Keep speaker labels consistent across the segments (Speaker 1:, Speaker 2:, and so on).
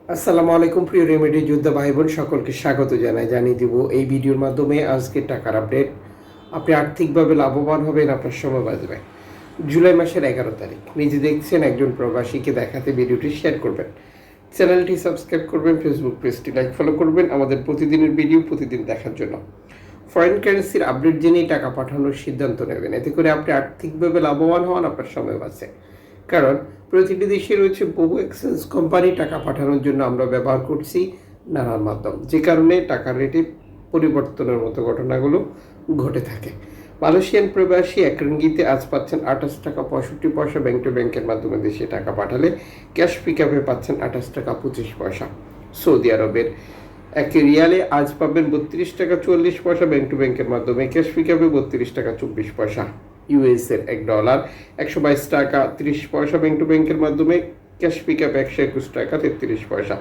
Speaker 1: আসসালামু আলাইকুম প্রিয় রেমেডি যোদ্ধা ভাই বোন সকলকে স্বাগত জানিয়ে দিব এই ভিডিওর মাধ্যমে আজকে টাকার আপডেট। আপনি আর্থিকভাবে লাভবান হবেন, আপনার সময় বাঁচবে। জুলাই মাসের 11 তারিখ, নিজে দেখছেন একজন প্রবাসীকে দেখাতে ভিডিওটি শেয়ার করবেন, চ্যানেলটি সাবস্ক্রাইব করবেন, ফেসবুক পেজটি লাইক ফলো করবেন আমাদের প্রতিদিনের ভিডিও প্রতিদিন দেখার জন্য। ফরেন কারেন্সির আপডেট জেনেই টাকা পাঠানোর সিদ্ধান্ত নেবেন, এতে করে আপনি আর্থিকভাবে লাভবান হন, আপনার সময় বাঁচে। কারণ প্রতিটি দেশে রয়েছে বহু এক্সচেঞ্জ কোম্পানি, টাকা পাঠানোর জন্য আমরা ব্যবহার করছি নানান মাধ্যম, যে কারণে টাকার রেটে পরিবর্তনের মতো ঘটনাগুলো ঘটে থাকে। মালয়েশিয়ান প্রবাসী এক রিঙ্গিতে আজ পাচ্ছেন 28 টাকা 65 পয়সা, ব্যাংক টু ব্যাংকের মাধ্যমে দেশে টাকা পাঠালে ক্যাশ পিকআপে পাচ্ছেন 28 টাকা 25 পয়সা। সৌদি আরবের এক রিয়ালে আজ পাবেন 32 টাকা 44 পয়সা, ব্যাংক টু ব্যাংকের মাধ্যমে ক্যাশ পিকআপে 32 টাকা 24 পয়সা। ইউএসের $1 122 টাকা 30 পয়সা, ব্যাংক টু ব্যাংকের মাধ্যমে ক্যাশ পিকআপ 121 টাকা 33 পয়সা।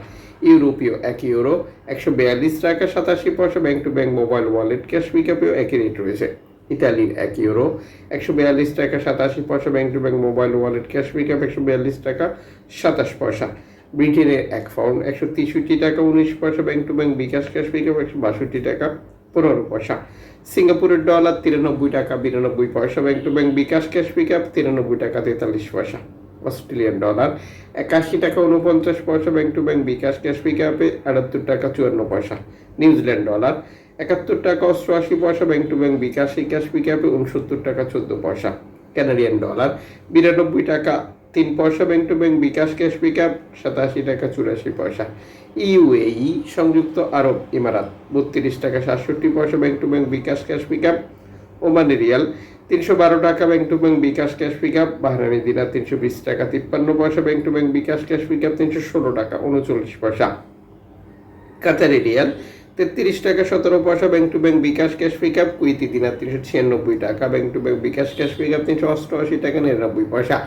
Speaker 1: ইউরোপীয় €1 142 টাকা 87 পয়সা, bank to bank mobile wallet cash পিকআপেও একই রেট রয়েছে। ইতালির €1 142 টাকা 87 পয়সা, bank to bank mobile wallet cash pickup 142 টাকা 27 পয়সা। ব্রিটেনের £1 163 টাকা 19 পয়সা, bank to bank bKash cash pickup 162 টাকা 15 পয়সা। সিঙ্গাপুরের ডলার $93 টাকা 92 পয়সা, bank to bank bKash cash pickup 93 টাকা 43 পয়সা। অস্ট্রেলিয়ান ডলার $81 টাকা 49 পয়সা, bank to bank bKash cash পিকআপে 78 টাকা 54 পয়সা। নিউজিল্যান্ড ডলার $71 টাকা 88 পয়সা, bank to bank bKash cash পিকআপে 69 টাকা 14 পয়সা। কানাডিয়ান ডলার $92 টাকা 3 পয়সা, bank to bank bKash cash pickup 87 টাকা 84 পয়সা। ইউএই সংযুক্ত আরব ইমারাত $32 টাকা 67 পয়সা, bank to bank bKash cash pickup. Omani rial 312 টাকা, bank to bank bKash cash pickup. Bahraini dinar $320 টাকা 53 পয়সা, bank to bank bKash cash pickup 316 টাকা 39 পয়সা। কাতারি রিয়াল 33 টাকা 17 পয়সা, bank to bank bKash cash pickup. Kuwaiti dinar 396 টাকা, bank to bank bKash cash pickup 388 টাকা 99 পয়সা।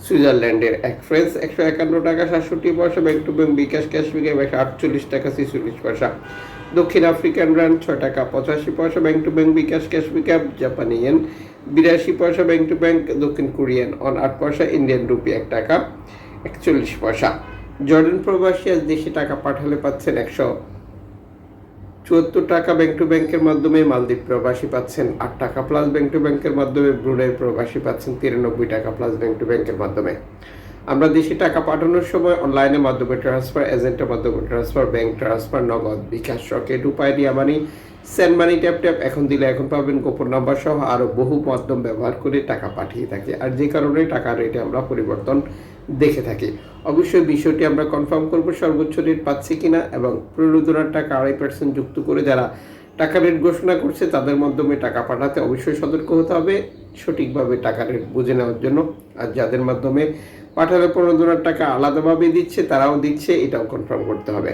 Speaker 1: সুইজারল্যান্ডের এক ফ্রেন্স 151 টাকা 67 পয়সা, bank to bank bKash cash pickup 148 টাকা 46 পয়সা। দক্ষিণ আফ্রিকান রান্ড $6 টাকা 85 পয়সা, bank to bank bKash cash pickup. জাপানি ইয়েন 82 পয়সা, ব্যাংক টু ব্যাংক। দক্ষিণ কোরিয়ান অন 8 পয়সা। ইন্ডিয়ান রুপি $1 টাকা 41 পয়সা। জর্ডান প্রবাসী আজ দেশে টাকা পাঠালে পাচ্ছেন 174 টাকা ব্যাংক টু ব্যাংকের মাধ্যমে। মালদ্বীপ প্রবাসী পাচ্ছেন 8 টাকা প্লাস ব্যাংক টু ব্যাংকের মাধ্যমে। ব্রুনাই প্রবাসী পাচ্ছেন 93 টাকা প্লাস ব্যাংক টু ব্যাংকের মাধ্যমে। আমরা দেশে টাকা পাঠানোর সময় অনলাইনের মাধ্যমে ট্রান্সফার, এজেন্টের মাধ্যমে ট্রান্সফার, ব্যাংক ট্রান্সফার, নগদ, বিকাশ, রকেট, উপায়, মানি, সেন্ড মানি, ট্যাপ ট্যাপ, এখন দিলে এখন পাবেন, গোপন নাম্বার সহ আরও বহু মাধ্যম ব্যবহার করে টাকা পাঠিয়ে থাকি, আর যে কারণে টাকার রেটে আমরা পরিবর্তন দেখে থাকি। অবশ্যই বিষয়টি আমরা কনফার্ম করব সর্বোচ্চ রেট পাচ্ছি কিনা, এবং প্রণোদনার টাকা 2.5% যুক্ত করে যারা টাকা রেট ঘোষণা করছে তাদের মাধ্যমে টাকা পাঠাতে অবশ্যই সতর্ক হতে হবে, সঠিকভাবে টাকা রেট বুঝে নেওয়ার জন্য। আর যাদের মাধ্যমে পাঠালে প্রণোদনার টাকা আলাদাভাবে দিচ্ছে, তারাও দিচ্ছে, এটাও কনফার্ম করতে হবে।